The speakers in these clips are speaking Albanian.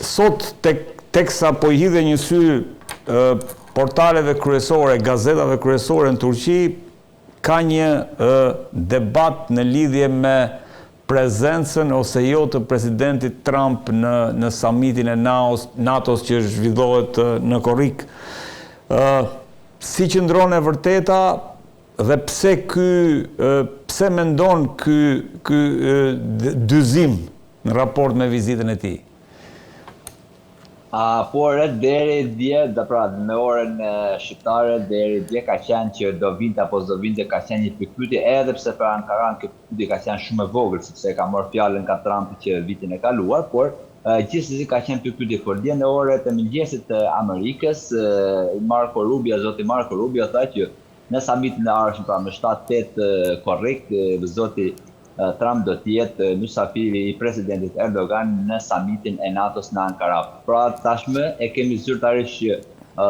sot teksa po I hidhe një sy portaleve kryesore, gazetave kryesore në Turqi, ka një debat në lidhje me prezencën ose jo të presidentit Trump në summitin e NATO-s që zhvillohet në Korrik. Si qëndron e vërteta dhe pse mendon ky dyzim në raport me vizitën e tij? Por deri dje, me orën shqiptare, deri dje ka qenë që do vinte apo do vinte ka qenë një pikpyetje, edhe pse për Ankaran kjo pikpyetje ka qenë shumë e vogël, sepse ka marrë fjalën nga Trumpi që vitin e kaluar, por gjithsesi ka qenë pikpyetje. Por dje në orët e mëngjesit të Amerikës, zoti Marco Rubio tha që në summitin e ardhshëm, pra më 7-8 korrekt, zoti Trump do t'jetë mysafiri I presidentit Erdogan në summitin e NATO-s në Ankara. Pra tashmë e kemi zyrtarisht që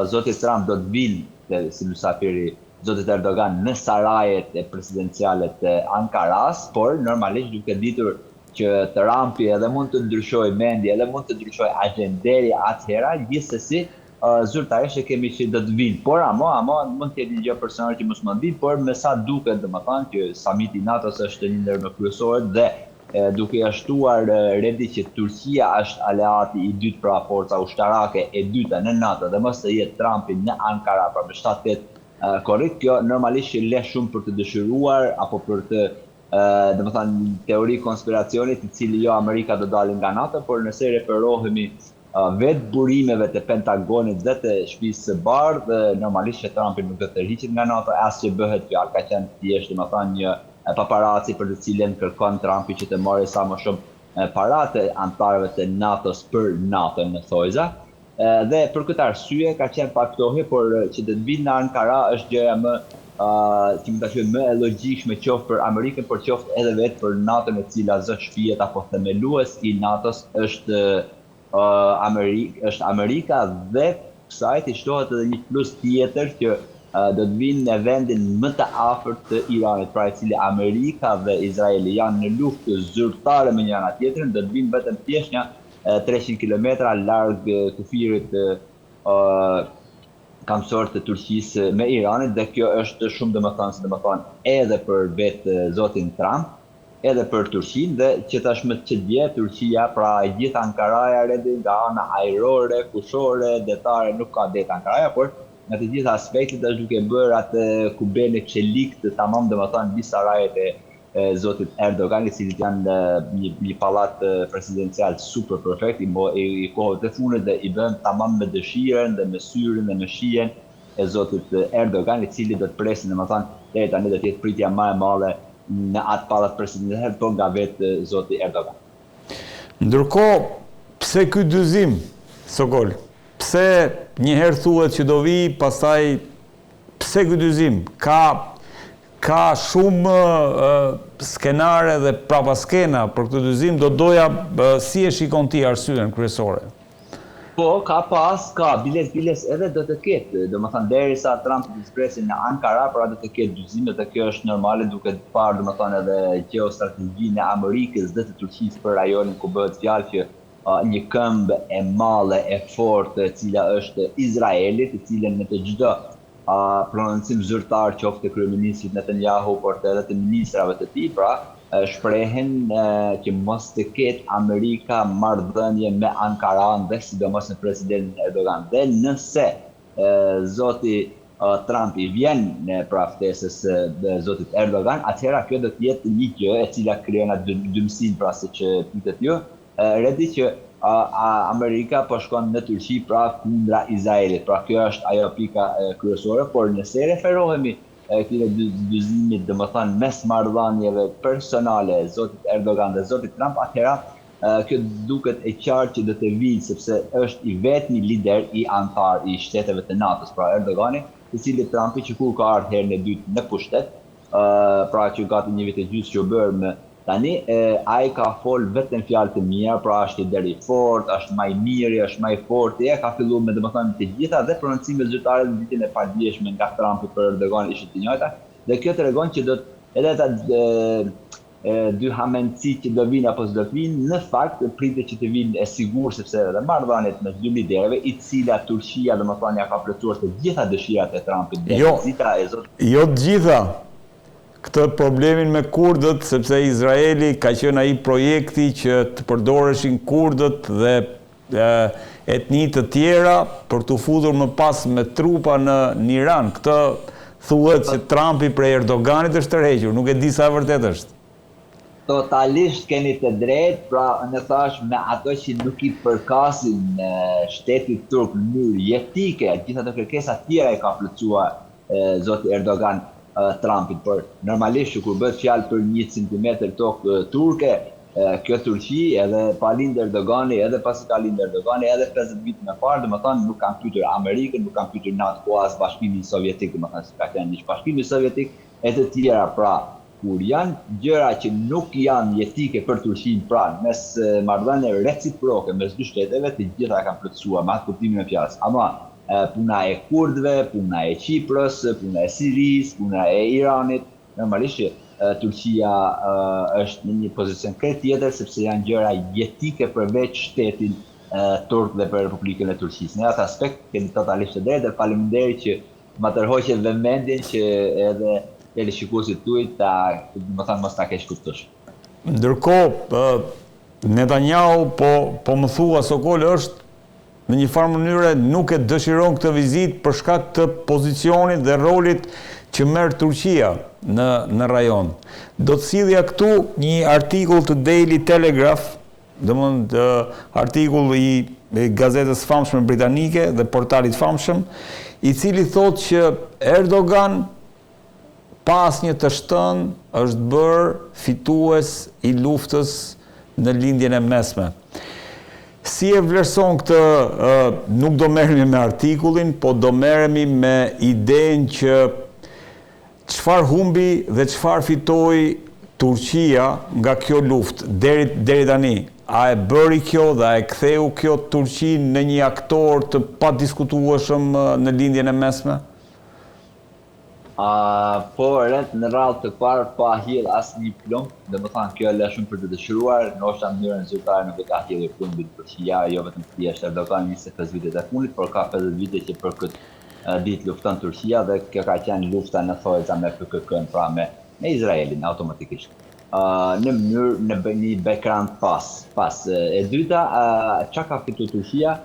zoti Trump do të vinë si mysafiri zotit Erdogan në sarajet e presidenciale të Ankaras, por normalisht duke ditur që Trumpi edhe mund të ndryshojë mendje, edhe mund të ndryshojë agjenderi atëhera, gjithsesi zyrtarisht e kemi që do të vinë. Por ama mund të jetë një gjë personale që mos mund vinë, por me sa duket domethënë që samiti NATO-s është një ndër më kryesorët dhe duke shtuar rendi që Turqia është aleati I dytë pra forca ushtarake e dyta në NATO dhe mos të jetë Trumpi në Ankara pra me 7-8 korrekt, kjo normalisht që le shumë për të dëshiruar apo për të domethënë teori konspiracionit I cili jo Amerika do dalin nga NATO, por nëse referohemi vetë burimeve të Pentagonit dhe të Shtëpisë së Bardhë, normalisht që Trumpi nuk do të tërhiqet nga NATO, as që bëhet fjalë, ka qenë thjesht domethënë një paparaci për të cilën kërkon Trumpi që të marrë sa më shumë para të antarëve të NATO-s për NATO në thojza. Dhe për këtë arsye ka qenë pak ktohje, por që të vinë në Ankara është gjëja më që mund ta quajmë më e logjikshme qoftë për Amerikën, por qoftë edhe vetë për NATO-n e cila zë shpijet apo themelues I NATO-s është Amerika dhe kësaj të shtohet edhe një plus tjetër që do të vinë në vendin më të afërt të Iranit, pra I cili Amerika dhe Izraeli janë në luftë zyrtare me njëra tjetrën, do të vinë vetëm thjesht një 300 kilometra larg kufirit kamsor të Turqisë me Iranin, dhe kjo është shumë domethënë edhe për vetë zotin Trump, edhe për Turqinë, dhe që tashmë që dje Turqia, pra gjithë Ankaraja rendi nga ana ajrore, fushore, detare, nuk ka det Ankaraja, por në të gjitha aspektet është duke bërë atë kubene çelik të tamam domethënë mbi sarajet e zotit Erdogan, I cili janë një pallat presidencial super perfekt I kohëve të fundit dhe I bën tamam me dëshirën dhe me syrin dhe me shijen e zotit Erdogan, I cili do të presin domethënë deri tani do të jetë pritja më e madhe në atë pallat presidencial po nga vetë zoti Erdogan. Ndërkohë, pse ky dyzim, Sokol? Pse njëherë thuhet që do vi, pastaj pse ky dyzim? Ka shumë skenare dhe prapaskena për këtë dyzim, do doja si e shikon ti arsyen kryesore? Po, ka biles edhe do të ketë, domethënë derisa Trump të zpresin në Ankara, pra do të ketë dyzime dhe kjo është normale duke parë domethënë edhe gjeostrategjinë e Amerikës dhe të Turqisë për rajonin ku bëhet fjalë që një këmbë e madhe e fortë e cila është Izraeli, të cilën në të çdo prononcim zyrtar qoftë të kryeministrit Netanyahu, por edhe të ministrave të tij, pra shprehen që mos të ketë Amerika marrëdhënie me Ankaran dhe sidomos në presidentin Erdogan. Dhe nëse zoti Trump I vjen në ftesës zotit Erdogan, atëherë kjo do të jetë një gjë e cila krijon atë dymsinë, pra siç pyet ju, redi që Amerika po shkon në Turqi pra kundra Izraelit. Pra kjo është ajo pika kryesore, por nëse referohemi këtyre dyzimit domethënë mes marrëdhënieve personale zotit Erdogan dhe zotit Trump, atëherë kjo duket e qartë që do të vijë, sepse është I vetmi lider I antar I shteteve të NATO-s, pra Erdogani, I cili Trumpi që kur ka ardhur herën e dytë në pushtet, pra që gati një vit e gjysmë që u bërë më tani, ai ka fol vetëm fjalë të mira, pra është I deri fort, është më I miri, është më I fortë, ka filluar me domethënë të gjitha dhe prononcimet zyrtare në ditën e padijeshme nga Trumpi për Erdogan ishin të njëjta, dhe kjo tregon që do të edhe ata dy hamenci që do vinë apo s'do vinë, në fakt pritet që të vinë e sigur sepse edhe marrëdhëniet me dy liderëve, i cila Turqia domethënë ja ka plotësuar të gjitha dëshirat e Trumpit. Jo të gjitha. Këtë problemin me kurdët, sepse Izraeli ka qenë ai projekti që të përdoreshin kurdët dhe etni të tjera për të futur më pas me trupa në Iran. Këtë thuhet se Trumpi prej Erdoganit është tërhequr, nuk e di sa vërtet është. Totalisht keni të drejtë, pra në thash me ato që nuk i përkasin shtetit turk në mënyrë jetike, gjitha të kërkesa tjera i ka plotësuar zoti Erdogan Trumpit, por normalisht kur bëhet fjalë për 1 centimetër tokë turke, kjo Turqi edhe pa lind Erdogani, edhe pasi ka lind Erdogani, edhe 50 vite më parë, domethënë nuk kanë pyetur Amerikën, nuk kanë pyetur NATO as Bashkimin Sovjetik, domethënë se ka qenë një Bashkimi Sovjetik e të tjera, pra kur janë gjëra që nuk janë jetike për Turqinë, pra mes marrëdhënie reciproke mes dy shteteve, të gjitha kanë plotësuar me atë kuptimin e fjalës. Ama puna e kurdëve, puna e Kipros, puna e Sirisë, puna e Iranit, normalisht Turqia është në një pozicion krejt tjetër sepse janë gjëra jetike përveç shtetin turk dhe për Republikën e Turqisë. Në atë aspekt keni totalisht të drejtë, faleminderit që më tërhoqet vëmendjen që edhe teleshikuesit tuaj domethënë mos ta keq kuptosh. Ndërkohë Netanyahu po më thua Sokol është në një farë mënyre nuk e dëshiron këtë vizitë për shkak të pozicionit dhe rolit që merr Turqia në rajon. Do të sillja këtu një artikull të Daily Telegraph, domethënë artikull i gazetës famshme britanike dhe portalit famshëm, i cili thotë që Erdogan pas një të shtënë është bërë fitues i luftës në lindjen e mesme. Si e vlerëson këtë, nuk do merremi me artikullin, po do merremi me idenë që çfarë humbi dhe çfarë fitoi Turqia nga kjo luftë deri tani. A e bëri kjo dhe a e ktheu kjo Turqinë në një aktor të padiskutueshëm në lindjen e mesme? Por në radhë të parë pa hidh asnjë plumb, domethënë kjo është shumë për të dëshiruar, ndoshta në mënyrën zyrtare nuk e ka hidhur plumbin Turqia, jo vetëm thjesht Erdogan 25 vitet e fundit, por ka 50 vite që për këtë ditë lufton Turqia dhe kjo ka qenë lufta në thojza me PKK-n, pra me Izraelin automatikisht. Në mënyrë në një background pas. E dyta, çka ka fituar Turqia?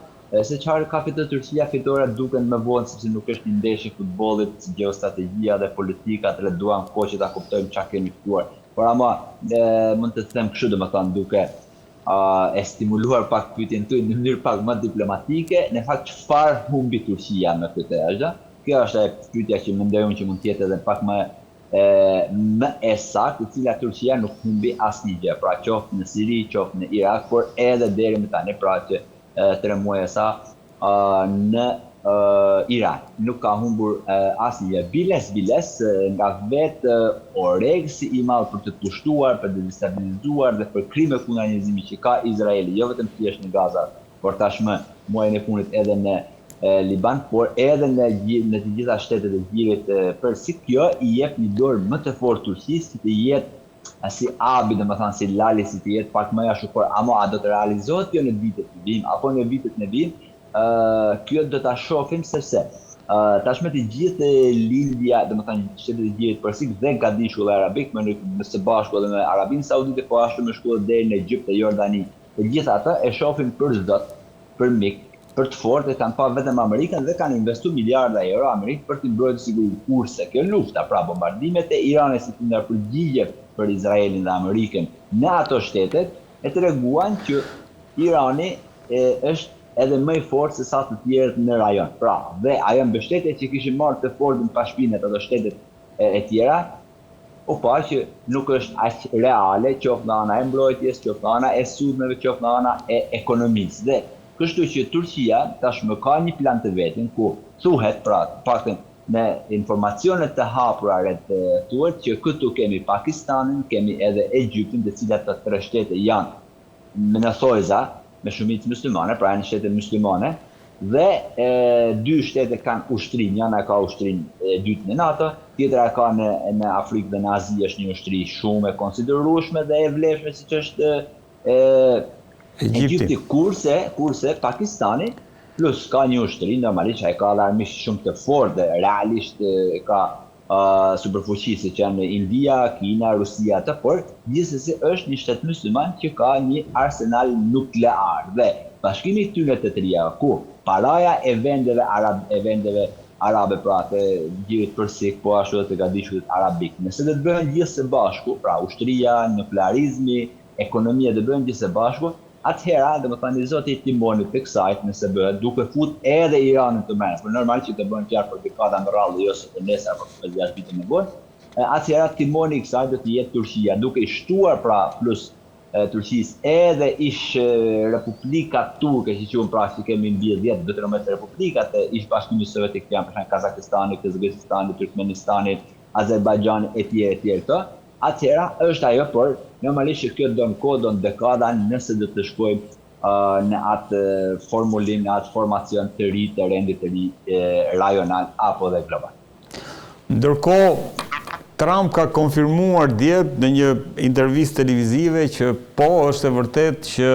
Se çfarë ka fituar Turqia, fitoret duken më vonë sepse nuk është një ndeshje futbollit, gjeostrategjia dhe politika, dhe duam kohë që ta kuptojmë çka kemi fituar. Por ama mund të them kështu, domethënë duke e stimuluar pak pyetjen tuaj në mënyrë pak më diplomatike, në fakt çfarë humbi Turqia me këtë gjë? Kjo është pyetja që mendoj unë që mund të jetë edhe pak më e saktë, e cila Turqia nuk humbi asnjë gjë, pra qoftë në Siri, qoftë në Irak, por edhe deri më tani, pra që 3 muaj e sa në Iran. Nuk ka humbur asnjë gjë. Biles nga vetë oregësi i madh për të pushtuar, për të destabilizuar dhe për krime kundër njerëzimit që ka Izraeli, jo vetëm thjesht në Gaza, por tashmë muajin e fundit edhe në Liban, por edhe në të gjitha shtetet e Zirit Persik. Kjo i jep një dorë më të fortë Turqisë, të jetë si abi, domethënë si lali, si të jetë pak më jashukor, ama a do të realizohet kjo në vitet në vijim apo në vitet në vijim? Kjo do ta shohim sepse tashmë të gjithë lindja, domethënë shtetet e Zirit Persik dhe Gadishulli Arabik me së bashku edhe me Arabinë Saudite, po ashtu me shkollë deri në Egjipt dhe Jordani. Të gjitha ata e shohin për zot, për mik, për të fortë, kanë pa vetëm Amerikën dhe kanë investuar miliarda euro Amerikë për të mbrojtur sigurisht kurse kjo lufta, pra bombardimet e Iranit si ndër përgjigje për Izraelin dhe Amerikën në ato shtetet e treguan që Irani është edhe më i fortë se sa të tjerët në rajon. Pra, dhe ajo mbështetje që kishin marrë të fortë në pashpinet ato shtetet e tjera, u pa që nuk është aq reale, qoftë në ana e mbrojtjes, qoftë në ana e sudmeve, qoftë në ana e ekonomisë. Dhe kështu që Turqia tashmë ka një plan të vetin ku thuhet, pra, paktën në informacionet të hapura rrethuar që këtu kemi Pakistanin, kemi edhe Egjiptin, të cilat të 3 shtete janë në thojza me shumicë muslimane, pra janë shtete muslimane, dhe 2 shtete kanë ushtrin, njëna ka ushtrin e dytë në NATO, tjetra ka në Afrikë dhe në Azi është një ushtri shumë e konsiderueshme dhe e vlefshme siç është Egjipti, kurse Pakistani plus ka një ushtri normalisht ai ka armisht shumë të fortë dhe realisht ka superfuqi si që janë India, Kina, Rusia të fortë, gjithsesi është një shtet musliman që ka një arsenal nuklear dhe bashkimi i këtyre të trija ku paraja e vendeve arabe, pra të gjirit persik, po ashtu dhe të gadishullit arabik. Nëse dhe të bëhen gjithë së bashku, pra ushtria, nuklearizmi, ekonomia dhe bëhen gjithë së bashku, atëhera, dhe më thani zoti i timonit të kësajt, nëse bëhet, duke fut edhe Iranin të menë, për normal që të bëhen qarë për dekada në rallë, jo se të nesër për 5-6 vite në bërë, atëhera timoni i kësajt dhe të jetë Turqia, duke i shtuar pra plus Turqis edhe ish republikat turke që quhen pra që kemi mbi 10 vetëm republikat e ish bashkimit sovjetik janë për shembull Kazakistani, Kazakistani, Turkmenistani, Azerbajxhani etj këto. Atëhera është ajo, por normalisht që kjo don kohë, don dekada nëse do të shkojmë në atë formulim, në atë formacion të ri, të rendit të ri rajonal apo dhe global. Ndërkohë Trump ka konfirmuar dje në një intervistë televizive që po është e vërtet që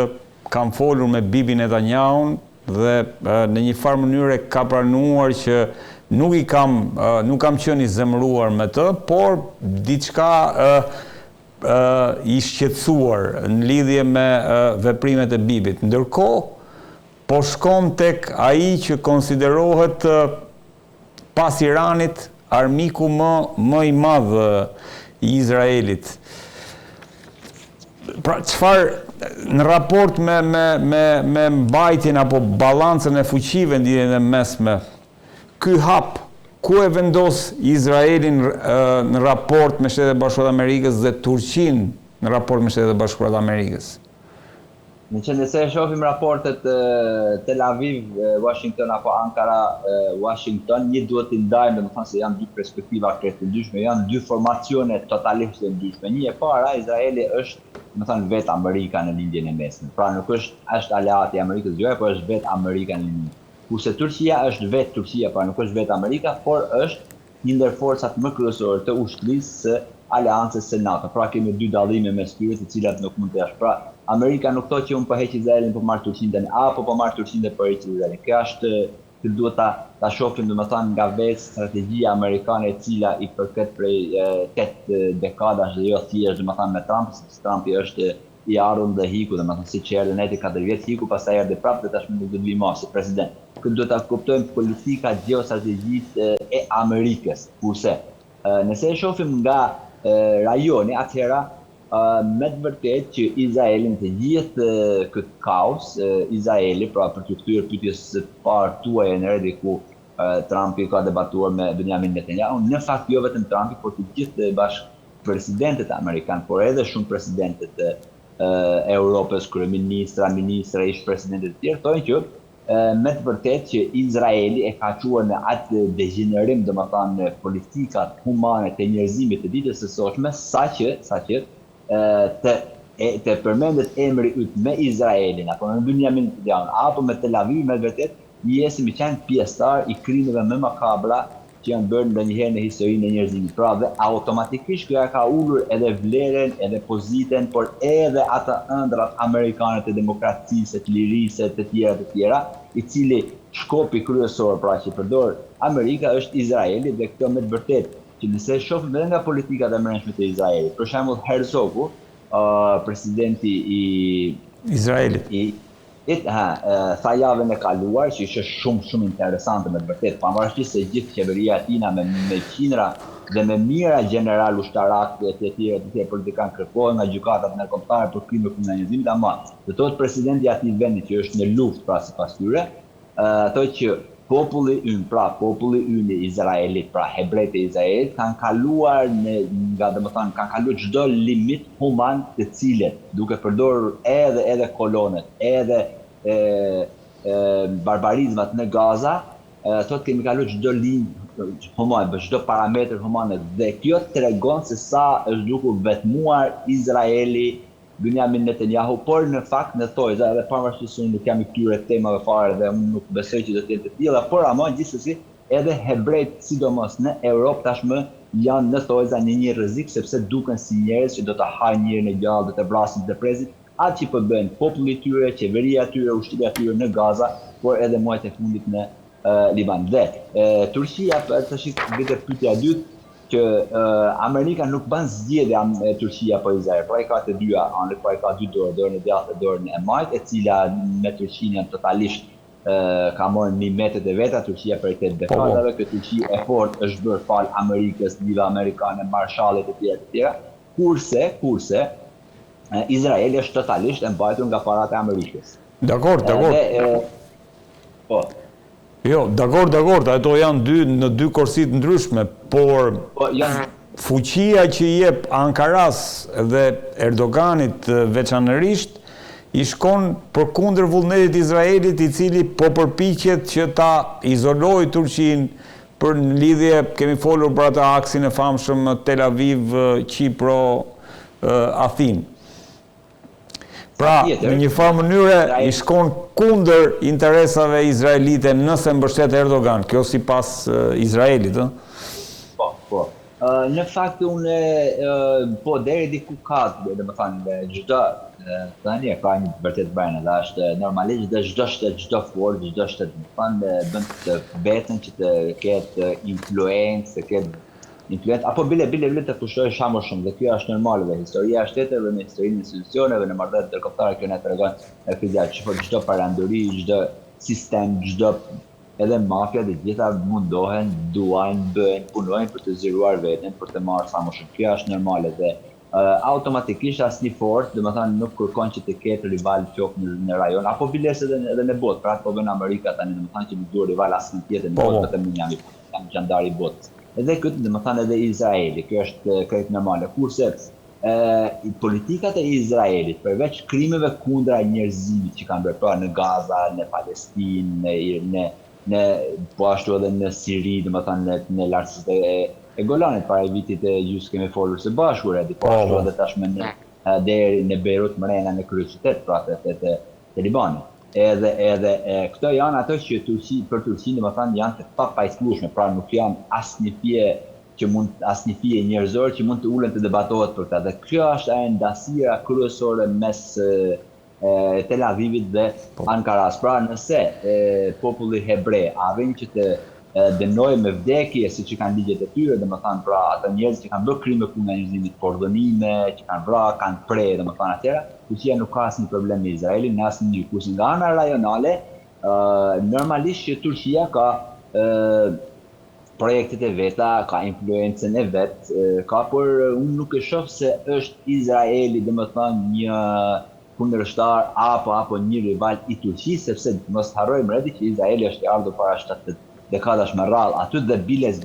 kam folur me Bibi Netanyahu dhe në një farë mënyre ka pranuar që nuk kam qenë i zemëruar me të, por diçka i shqetësuar në lidhje me veprimet e Bibit. Ndërkohë, po shkom tek ai që konsiderohet pas Iranit armiku më i madh i Izraelit. Pra çfarë në raport me mbajtjen apo balancën e fuqive në lidhjen e mesme, ky hap ku e vendos Izraelin në raport me Shtetet Bashkuara të Amerikës dhe Turqinë në raport me Shtetet Bashkuara të Amerikës? Në që nëse shohim raportet Tel Aviv, Washington apo Ankara, Washington, një duhet të ndajmë, dhe më thënë se janë dy perspektiva krejt të ndryshme, janë dy formacione totalisht të ndryshme. Një e para, Izraeli është, më thënë, vetë Amerika në lindjen e mesme. Pra nuk është aleati Amerikës joja, por është vetë Amerika në lindjen. Kurse Turqia është vetë Turqia, pra nuk është vetë Amerika, por është një ndër forcat më kryesore të ushtrisë së aleancës së NATO. Pra kemi dy dallime mes tyre, të cilat nuk mund të jash. Pra Amerika nuk thotë që unë po heq Izraelin për marrë Turqinë apo po marrë Turqinë për heq Izraelin. Kjo është që duhet ta shohim domethënë nga vetë strategjia amerikane e cila i përket prej 8 dekadash dhe jo thjesht domethënë me Trump, sepse Trumpi është i ardhur dhe hiku, domethënë siç erdhi në 4 vjet hiku, pastaj erdhi prapë dhe tashmë nuk do të vi më si president. Kjo duhet ta kuptojmë politika gjeostrategjike e Amerikës. Kurse nëse e shohim nga rajoni, atëhera me të vërtet që Izraelin të gjithë këtë kaos, Izraeli, pra për të kthyer pyetjes së parë tuaja në redi ku Trumpi ka debatuar me Benjamin Netanyahu, në fakt jo vetëm Trumpi, por të gjithë presidentët amerikanë, por edhe shumë presidentët Europës, kryeministra, ministra, ish presidentët të tjerë, thonë që me të vërtet që Izraeli e ka quar në atë degenerim, domethënë politikat humane të njerëzimit të ditës së sotme, saqë të përmendet emri yt me Izraelin, apo me Benjamin Netanyahu, apo me Tel Aviv, me vërtet jesim i qenë pjesëtar i krimeve më makabra që janë bërë ndonjëherë në historinë e njerëzimit. Pra dhe automatikisht kjo ka ulur edhe vlerën, edhe pozitën, por edhe ata ëndrat amerikane të demokracisë, të lirisë, të tjera, i cili shkopi kryesor pra që përdor Amerika është Izraeli dhe këto me të vërtet që nëse shohim edhe nga politikat e brendshme të Izraelit. Për shembull Herzogu, presidenti i Izraelit, tha javën e kaluar që ishte shumë interesante me të vërtet, pavarësisht se gjithë qeveria e tij me qindra dhe me mira general ushtarak të tjerë politikanë kërkohen nga gjykatat ndërkombëtare për krime kundër njerëzimit, ama do thotë presidenti i atij vendi që është në luftë pra sipas tyre, thotë që populli ynë i Izraelit, pra hebrejt e Izraelit, kanë kaluar kanë kaluar çdo limit human të cilët, duke përdorur edhe kolonet, edhe barbarizmat në Gaza, thotë kemi kaluar çdo limit human, çdo parametër human, dhe kjo tregon se sa është dukur vetmuar Izraeli, Benjamin Netanyahu, por në fakt në thojë, edhe pavarësisht se unë nuk jam i këtyre temave fare dhe unë nuk besoj që do të jenë të tilla, por ama gjithsesi edhe hebrejt, sidomos në Europë tashmë janë në thojza një rrezik sepse duken si njerëz që do ta hajnë njërin e gjallë, do të vrasin të prezit, atë që po bëjnë populli i tyre, qeveria e tyre, ushtria e tyre në Gaza, por edhe muajt e fundit në Liban. Dhe Turqia, tash vite pyetja e dytë, që Amerika nuk bën zgjedhje Turqia apo Izrael. Pra i ka të dyja anët, pra i ka dy dorë, dorën e djathtë dhe dorën e majt, e cila me Turqinë janë totalisht ka marrë nimetet e veta. Turqia për këtë dekadave, këtë Turqi e fort është bërë fal Amerikës, liva amerikane, marshallet e tjera, kurse Izraeli është totalisht e mbajtur nga parat e Amerikës. Dakor. Po. Jo, dakor, ato janë në dy korsit ndryshme, por fuqia që jep Ankaras dhe Erdoganit veçanërisht i shkon përkundër vullnetit Izraelit, i cili po përpiqet që ta izolojë Turqinë për në lidhje, kemi folur për atë aksin e famshëm Tel Aviv, Qipro, Athinë. Pra, në një farë mënyre i shkon kundër interesave izraelite nëse mbështet Erdogan, kjo sipas Izraelit, Po. Në fakt unë po deri diku ka, domethënë çdo tani ka një vërtet bërë, dhe është normalisht çdo shtet, çdo forcë, çdo shtet bën të vetën që të ketë influencë, të ketë apo bile të pushojë shumë shumë, dhe kjo është normale dhe historia e shteteve me historinë e institucioneve në marrëdhëniet ndërkombëtare, kjo na tregon çdo parandori, çdo sistem, edhe mafia dhe gjitha mundohen, duajnë, bëjnë, punojnë për të zgjeruar veten, për të marrë sa më shumë. Kjo është normale dhe automatikisht asnjë forcë, domethënë nuk kërkon që të ketë rival qoftë në rajon apo biles edhe në botë. Pra po bën Amerika tani, domethënë që nuk duhet rival asnjë tjetër në botë, vetëm Miami, janë gjandari i botës. Edhe këtë, domethënë edhe Izraeli, kjo është krejt normale. Kurse politikat e Izraelit, përveç krimeve kundra njerëzimit që kanë bërë në Gaza, në Palestinë, po ashtu edhe në Siri, domethënë në lartësitë e Golanit, para vitit e gjysmë kemi folur së bashku, po ashtu edhe tashmë deri në Beirut, mrena në kryeqytet, pra të Libanit. Edhe këto janë ato që për Turqinë domethënë janë të papajslueshme, pra nuk janë asnjë fije njerëzore që mund të ulen të debatohet për këtë. Dhe kjo është ajo ndasira kryesore mes Tel Avivit dhe Ankaras. Pra nëse populli hebre arrin që të dënojë me vdekje siç kanë ligjet e tyre, domethënë pra ata njerëz që kanë bërë krime kundër njerëzimit, pordhënime, që kanë vrarë, kanë prerë, domethënë atëra, Turqia nuk ka asnjë problem me Izraelin, në asnjë kurse nga ana rajonale, normalisht që Turqia ka projektet e veta, ka influencën e vet, por unë nuk e shoh se është Izraeli domethënë një kundërshtar apo një rival i Turqisë, sepse mos harrojmë redi që Izraeli është i ardhur para 70 dekadash me radhë aty dhe biles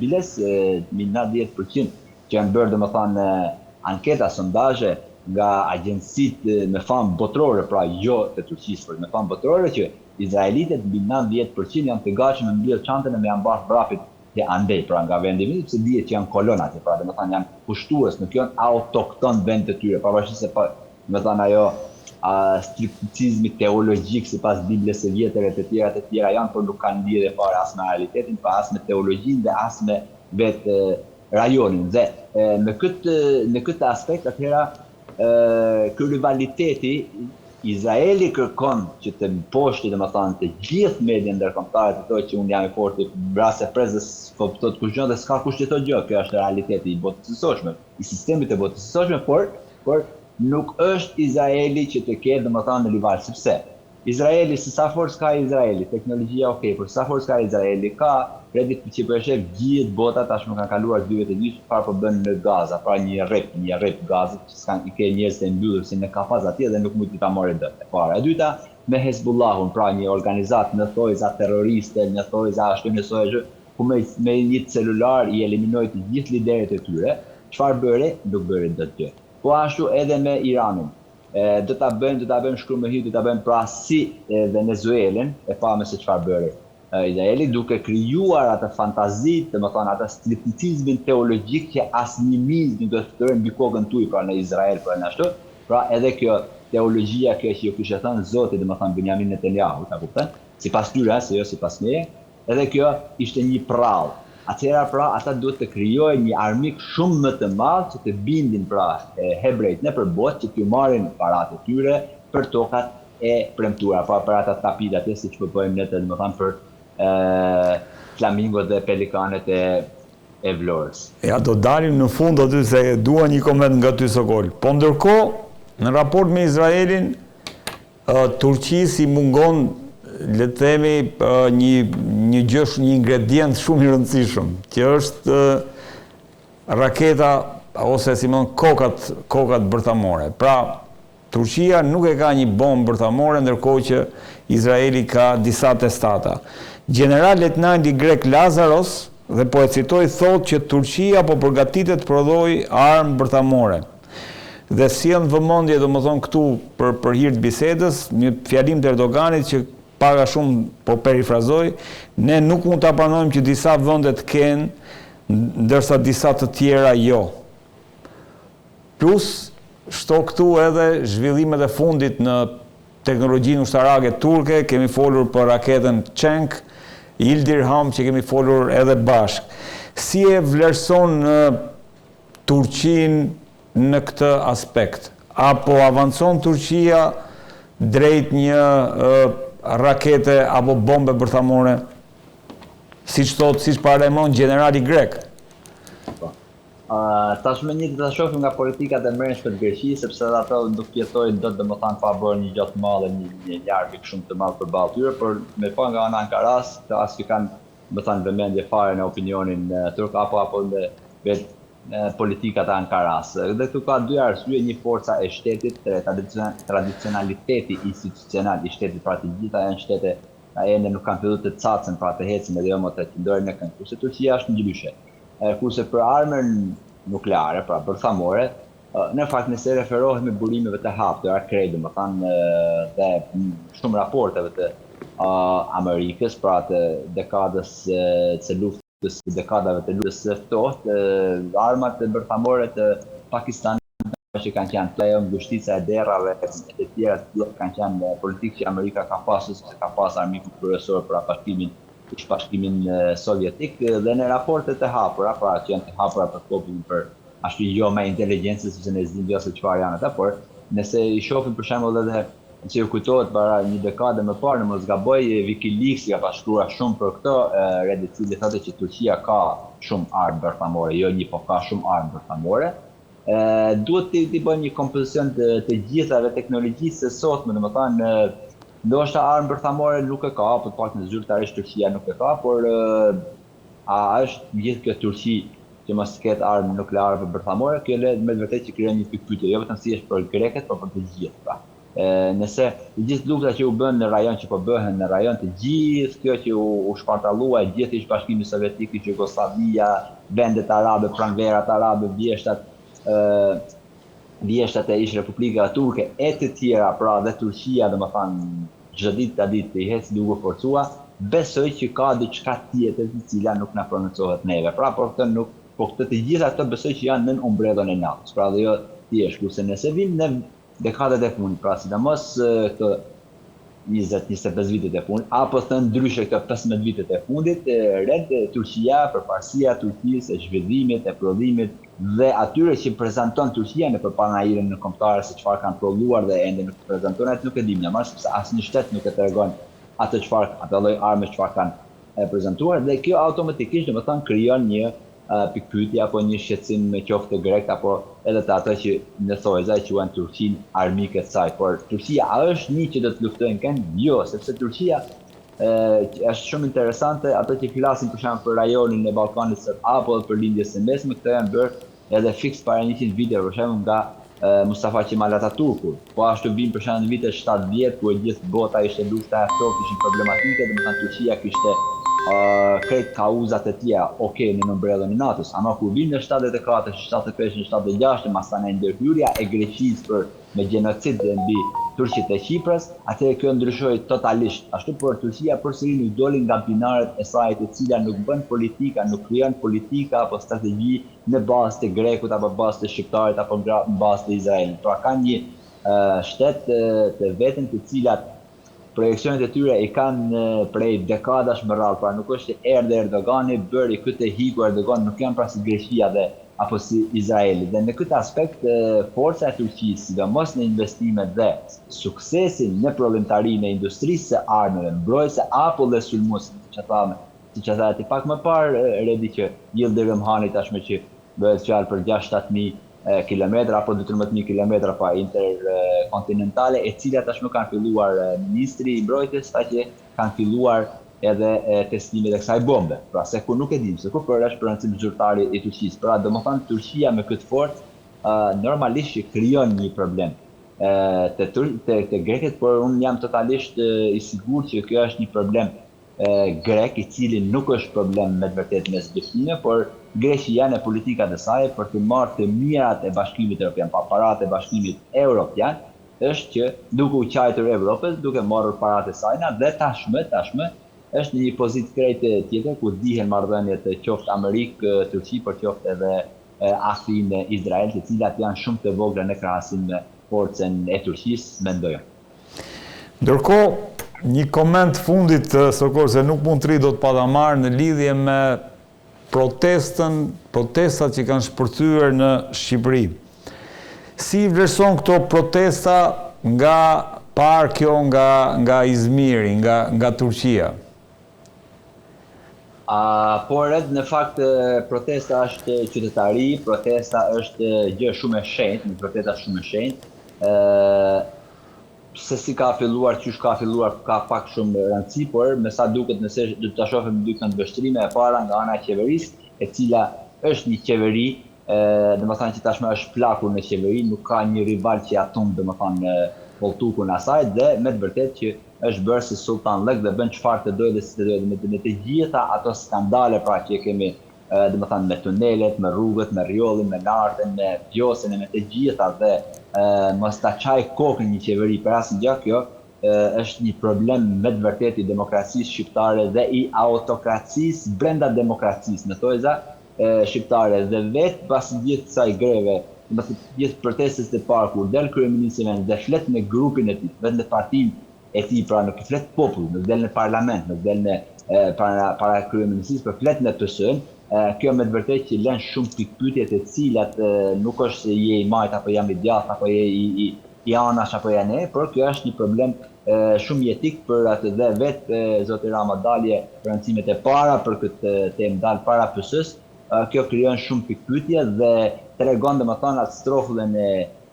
mina 10% që janë bërë domethënë anketa, sondazhe nga agjencitë me famë botërore, pra jo të Turqisë, por me famë botërore, që izraelitët mina 10% janë të gatshëm me mbledh çantën e me ambash vrapit të andej, pra nga vendi i sepse dihet që janë kolonat, pra domethënë janë pushtues, nuk janë autokton vend të tyre, pavarësisht se domethënë ajo stripticizmi teologjik sipas Biblës së vjetër e të tjera janë, por nuk kanë lidhje fare as me realitetin, pa as me teologjinë dhe as me vetë rajonin. Dhe në këtë aspekt atëherë ky rivaliteti Izraeli kërkon që të mposhtë domethënë të gjithë mediat ndërkombëtare të thotë që unë jam i fortë brase prezës, po thotë kushton dhe s'ka kush të thotë gjë, kjo është realiteti i botës së sotshme, i sistemit të botës së sotshme, por nuk është Izraeli që të ketë domethënë në rival, sepse Izraeli, se sa forcë ka Izraeli, teknologjia okay, por sa forcë ka Izraeli, ka redit që për shef gjithë bota tashmë kanë kaluar 2 vjet e gjysmë çfarë po bën në Gaza, pra një rrep Gaza që i ke njerëz të mbyllur si në kafaz atje dhe nuk mund ta marrë dot. E para, e dyta me Hezbollahun, pra një organizatë në thojza terroriste, në thojza ashtu në thojza ku me një celular i eliminoi të gjithë liderët e tyre, çfarë bëre? Nuk bëre dot gjë. Po ashtu edhe me Iranin. Do ta bëjmë shkrumë do ta bëjmë pra si Venezuelën, e pamë se çfarë bëre Izraeli, duke krijuar atë fantazit, domethënë atë stripticizmin teologjik që asnjë miz nuk do të ftojë mbi kokën tuaj, pra në Izrael, pra në ashtu. Pra edhe kjo teologjia kjo që ju kishte thënë Zoti, domethënë Benjamin Netanyahu, ta kupton? Sipas tyre, se jo sipas meje, edhe kjo ishte një prall. atëherë pra ata duhet të krijojnë një armik shumë më të madh që të bindin pra hebrejt nëpër botë që t'ju marrin paratë e tyre për tokat e premtuara, pra për ata tapit atje siç po bëjmë ne domethënë për flamingot dhe pelikanet e Vlorës. Ja, do dalim në fund aty se dua një koment nga ty Sokol. Po ndërkohë, në raport me Izraelin, Turqisë i mungon, le të themi, një ingredient shumë i rëndësishëm, që është raketa ose si më kokat bërthamore. Pra, Turqia nuk e ka një bombë bërthamore, ndërkohë që Izraeli ka disa testata. General Letnandi grek Lazaros, dhe po e citoj, thotë që Turqia po përgatitet të prodhoj armë bërthamore. Dhe sjell vëmendje domethënë këtu për hir të bisedës, një fjalim të Erdoganit që paga shumë, po perifrazoj, ne nuk mund ta pranojmë që disa vende të kenë, ndërsa disa të tjera jo. Plus, shto këtu edhe zhvillimet e fundit në teknologjinë ushtarake turke, kemi folur për raketën Cenk, Ildirham që kemi folur edhe bashk. Si e vlerëson Turqinë në këtë aspekt? Apo avancon Turqia drejt një rakete apo bombe bërthamore, siç parlemon generali grek? Tashmë një të shohim nga politikat e mbrëmshme të Greqisë, sepse ato nuk jetojnë dot domethënë pa bërë një gjë të madhe, një larmik shumë të madh përballë tyre, por me pa nga ana Ankaras, as që kanë domethënë vëmendje fare në opinionin turk apo në vetë politikat e Ankaras. Dhe këtu ka dy arsye, një forca e shtetit, tradicionaliteti institucional i shtetit, pra të gjitha janë shtete ende nuk kanë filluar të cacen, pra të hecin edhe jo më të ndorin në kënd. Kurse Turqia është një ndryshe. Kurse për armën nukleare, pra bërthamore, në fakt nëse referohemi burimeve të hapura, krejt, domethënë dhe shumë raporteve të Amerikës, pra të dekadës së luftës, dekadave të luftës së ftohtë, armat bërthamore të Pakistanit që kanë qenë të ngushtica e derrave e të tjera kanë qenë politikë që Amerika ka pasur, se ka pas armikun kryesor për bashkimin sovjetik, dhe në raportet e hapura, pra që janë të hapura për popullin, për ashtu jo me inteligjencës, sepse ne s'dim se çfarë janë ata, por nëse i shohim për shembull edhe që ju kujtohet para një dekade më parë, në mos gaboj, Wikileaks ka shkruar shumë për këtë, Reddit cili thotë që Turqia ka shumë armë bërthamore, jo një, po ka shumë armë bërthamore. Duhet të bëjmë një kompozicion të gjithave teknologjisë së sotme, domethënë ndoshta armë bërthamore nuk e ka, po të paktën zyrtarisht Turqia nuk e ka, por a është gjithë kjo Turqi që mos ketë armë nukleare bërthamore, kjo le me vërtet që krijon një pikpyetje, jo vetëm si është për greket, por për të gjithë, pra. Nëse të gjithë luftat që u bën në rajon që po bëhen në rajon, të gjithë kjo që u shpartallua, gjithë ish bashkimi sovjetik, Jugoslavia, vendet arabe, pranverat arabe, vjeshtat e ish Republika Turke e të tjera, pra dhe Turqia, domethënë çdo ditë i hec duke forcua, besoj që ka diçka tjetër e cila nuk na prononcohet neve. Pra këtë të gjitha ato besoj që janë nën umbrellën e NATO-s. Pra dhe jo thjesht, kurse nëse vim në dekadet e fundit, pra sidomos këto 20-25 vitet e fundit, apo thënë ndryshe këto 15 vitet e fundit, Turqia, përparësia Turqisë, e zhvillimit, e prodhimit dhe atyre që prezanton Turqia në përpanajirin në kombëtare se çfarë kanë prodhuar dhe ende nuk prezanton, atë nuk e dim në sepse asnjë shtet nuk e tregon atë lloj armë çfarë kanë prezantuar, dhe kjo automatikisht domethënë krijon një pikpyetje apo një shqetësim me qoftë grek apo edhe të ato që në thojza quhen Turqinë armike të saj. Por Turqia a është një që do të luftojnë kënd? Jo, sepse Turqia është shumë interesante, ato që flasin për shembull për rajonin e Ballkanit Së apo për lindjes së mesme, këto janë bërë edhe fiks para 100 viteve, për shembull nga Mustafa Kemal Atatürku. Po ashtu vim për shembull në vitet 70 ku e gjithë bota ishte lufta e ftohtë, ishin problematike, domethënë Turqia kishte krejt kauzat e tjera, në umbrellën e NATO-s, ama kur vim në 74, 75, 76, masana ndërhyrja e Greqisë për me gjenocid mbi turqit e Kiprës, atëherë kjo ndryshoi totalisht. Ashtu por Turqia përsëri nuk doli nga binaret e saj, të cilat nuk bën politika, nuk krijon politika apo strategji në bazë të grekut apo bazë të shqiptarit apo në bazë të Izraelit. Pra kanë një shtet të vetën të cilat projekcionet e tyre i kanë prej dekadash më radhë, pra nuk është që erdhe Erdogani, bëri këtë hiku Erdogan, nuk janë pra si Greqia dhe apo si Izraeli. Dhe në këtë aspekt, forca e Turqisë, sidomos në investimet dhe suksesin në problemarin e industrisë së armëve, mbrojtëse apo dhe sulmuese, siç e tha ti pak më parë, Redi, që Yildirim Hani tashmë që bëhet fjalë për 6-7.000 kilometra apo 12.000 kilometra pa interkontinentale, e cilat tashmë kanë filluar ministri i mbrojtjes, tha që kanë filluar edhe testimet e kësaj bombe. Pra se ku nuk e dim, se ku për është përëndësim zyrtari i Turqisë. Pra do më thanë Turqia me këtë forcë normalisht që krijon një problem të greket, por unë jam totalisht i sigur që kjo është një problem grek, i cili nuk është problem me të vërtet mes dëshime, por Greqia në politikat e saj për të marrë të mirat e Bashkimit Evropian, pa parat e Bashkimit Evropian, është që duke u qajtur Evropës, duke marrë parat e sajna dhe tashmë është një pozitë krejt tjetër ku dihen marrëdhëniet qoftë Amerikë, Turqi, por qoftë edhe Afrin e Izrael, të cilat janë shumë të vogla në krahasim me forcën e Turqisë, mendoj. Ndërkohë, një koment fundit, Sokor, se nuk mund të ri do të padamarë në lidhje me protestat që kanë shpërthyer në Shqipëri. Si vlerëson këto protesta nga parë kjo nga Izmiri, nga Turqia? Por edhe në fakt protesta është qytetari, protesta është gjë shumë e shenjtë, një protesta shumë e shenjtë. Se si ka filluar, qysh ka filluar, ka pak shumë rëndësi, por me sa duket nëse do të shohim dy këndvështrime e para nga ana e qeverisë, e cila është një qeveri, domethënë që tashmë është plakur në qeveri, nuk ka një rival që ja tumb domethënë poltukun asaj, dhe me të vërtetë që është bërë si sultan lëk dhe bën çfarë të dojë dhe si të dojë, me të gjitha ato skandale pra që kemi domethënë me tunelet, me rrugët, me rjollin, me lartën, me vjosin, me të gjitha, dhe mos ta çaj kokën një qeveri për asnjë gjë, kjo është një problem me të vërtetë i demokracisë shqiptare dhe i autokracisë brenda demokracisë në tojza shqiptare, dhe vetë pas gjithë kësaj greve, gjithë protestës të parë kur del kryeministri dhe flet me grupin e tij, vetë në partinë e tij, pra nuk flet popull, nuk del në parlament, nuk del në para kryeministrisë, por flet në PS-n. Kjo me të vërtetë që lën shumë pikpyetje të cilat nuk është se je i majt apo jam i djathtë apo je i anash apo ja ne, por kjo është një problem shumë jetik për atë, dhe vetë zoti Rama dalje rëndësimet e para për këtë temë, dal para PS-s. Kjo krijon shumë pikpyetje dhe tregon domethënë atë strofullën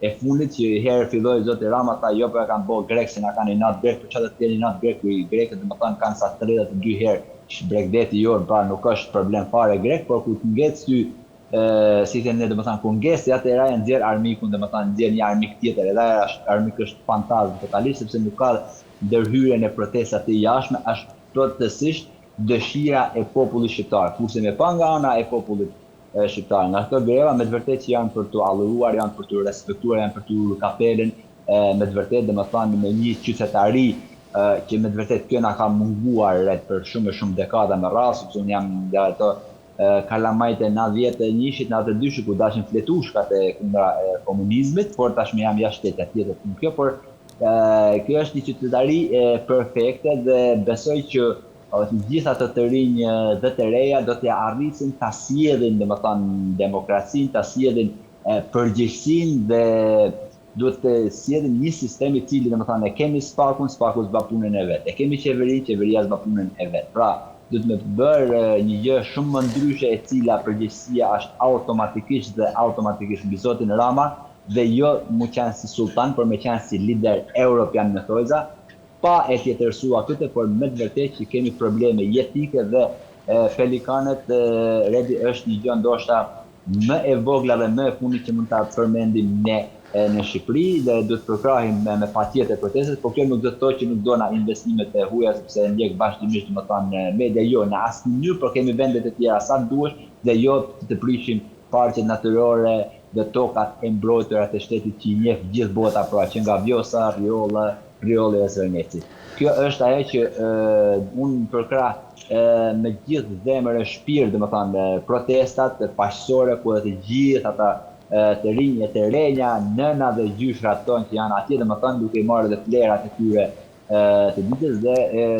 e fundit që herë filloi zoti Rama tha jo po e kanë bërë grek se na kanë inat grek, por çfarë të keni inat grek, grekët domethënë kanë sa 32 herë Bregdeti jonë, pra nuk është problem fare grek, por kur të ngec ty si thënë domethënë kur ngesi atëra e nxjerr armikun, domethënë nxjerr një armik tjetër, edhe armik është fantazm totalisht sepse nuk ka ndërhyrjen e protestat të jashtme, është plotësisht dëshira e popullit shqiptar, kurse me pa nga ana e popullit shqiptar. Nga këto greva me të vërtetë që janë për të alluruar, janë për të respektuar, janë për të kapelen, me të vërtetë domethënë me një qytetari që me të vërtetë kjo na ka munguar për shumë dekada me radhë, sepse unë jam nga ato kalamajt e 91-shit, 92-shit ku dashin fletushkat e kundra komunizmit, por tashmë jam jashtë shtetit tjetër kjo, por kjo është një qytetari perfekte dhe besoj që të gjitha të rinj dhe të reja do t'ja arrisin ta sjellim domethënë demokracinë, ta sjellim përgjegjësinë dhe duhet të sjellim një sistem i cili domethënë e kemi spaku zba punën e vet. E kemi qeverinë, qeveria zba punën e vet. Pra, duhet me bërë një gjë shumë më ndryshe e cila përgjegjësia është automatikisht mbi zotin Rama dhe jo mu qenë si sultan, por me qenë si lider europian në thojza, pa e tjetërsua këtë, por me të vërtetë që kemi probleme jetike dhe pelikanet Redi është një gjë ndoshta më e vogla dhe më e fundit që mund ta përmendim ne në Shqipëri, dhe duhet përkrahim me patjetër protestet, por kjo nuk do të thotë që nuk do na investimet e huaja, sepse ndjek vazhdimisht domethënë media jo në asnjë mënyrë, por kemi vendet e tjera sa duhesh dhe jo të prishim parqet natyrore dhe tokat e mbrojtura të shtetit që i njeh gjithë bota, pra që nga Vjosa, Riolli e Zërneci. Kjo është ajo që unë përkrah me gjithë zemër e shpirt, domethënë protestat paqësore ku të gjithë ata të rinj e të renja, nëna dhe gjyshrat tonë që janë atje, domethënë duke i marrë dhe flerat e tyre të ditës dhe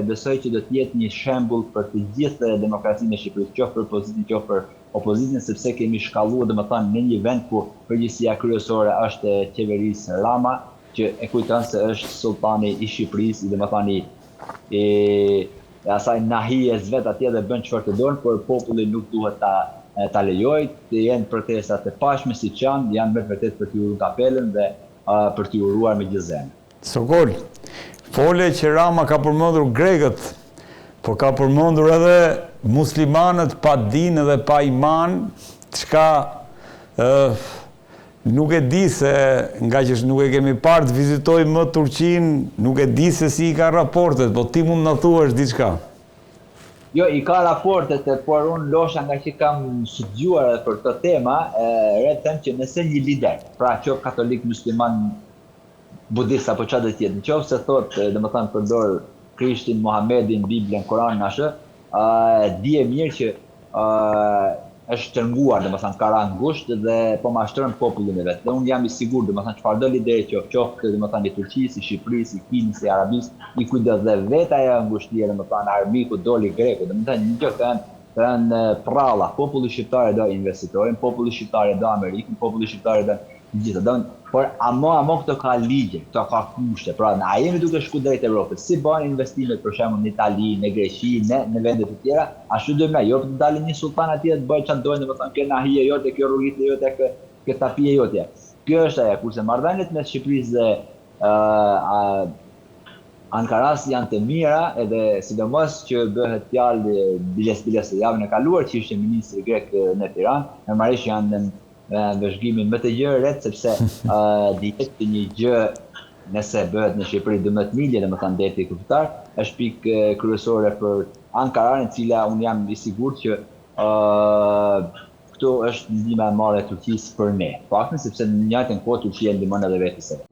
besoj që do të jetë një shembull për të gjithë demokracinë e Shqipërisë, qoftë për pozitën, qoftë për opozitën, sepse kemi shkalluar domethënë në një vend ku përgjegjësia kryesore është e qeverisë Rama, që e kujton se është sultani i Shqipërisë, domethënë i asaj nahijes vet atje dhe bën çfarë të don, por populli nuk duhet ta lejojë, të jenë protestat e pashme siç janë me vërtet për t'u uruar kapelën dhe për t'u uruar me gjithë zemrën. Sokol, fole që Rama ka përmendur grekët, po ka përmendur edhe muslimanët pa dinë dhe pa iman, çka nuk e di se, nga që nuk e kemi parë të vizitojmë më Turqinë, nuk e di se si i ka raportet, po ti mund na thuash diçka. Jo, i ka raportet, por unë losha nga që kam studiuar për këtë tema, them që nëse një lider, pra qoftë katolik, musliman, budist apo çfarë do të jetë, nëse thotë, domethënë përdor Krishtin, Muhamedin, Biblën, Koranin ashtu, di e mirë që është tërnguar, domethënë ka rënë ngushtë dhe po mashtron popullin e vet. Dhe unë jam i sigurt, domethënë çfarëdo lideri qoftë domethënë i Turqisë, i Shqipërisë, i Kinës, i Arabisë, i kujdes dhe vetë ajo ngushtia, domethënë armiku doli greku, domethënë një gjë të janë pralla. Populli shqiptar do investitorin, populli shqiptar do Amerikën, populli shqiptar do gjithë. Por amo këto ka ligje, këto ka kushte. Pra, a jemi duke shku drejt Evropës, si bën investimet për shembull në Itali, në Greqi, në vende të tjera, ashtu do më, jo të dalë një sultan atje të bëjë çfarë doin, domethënë kjo nahije jote, kjo rrugë jote, kjo tapije jote. Kjo është ajo, kurse marrëdhëniet mes Shqipërisë dhe Ankaras janë të mira, edhe sidomos që bëhet fjalë biles javën e kaluar që ishte ministri grek në Tiranë, normalisht janë vëzhgimin më të gjerët, sepse dihet që një gjë nëse bëhet në Shqipëri 12 milje, domethënë deti kufitar, është pikë kryesore për Ankaran, e cila unë jam i sigurt që këtu është ndihma e madhe e Turqisë për ne. Faktën sepse në njëjtën kohë Turqia ndihmon edhe vetë së vet.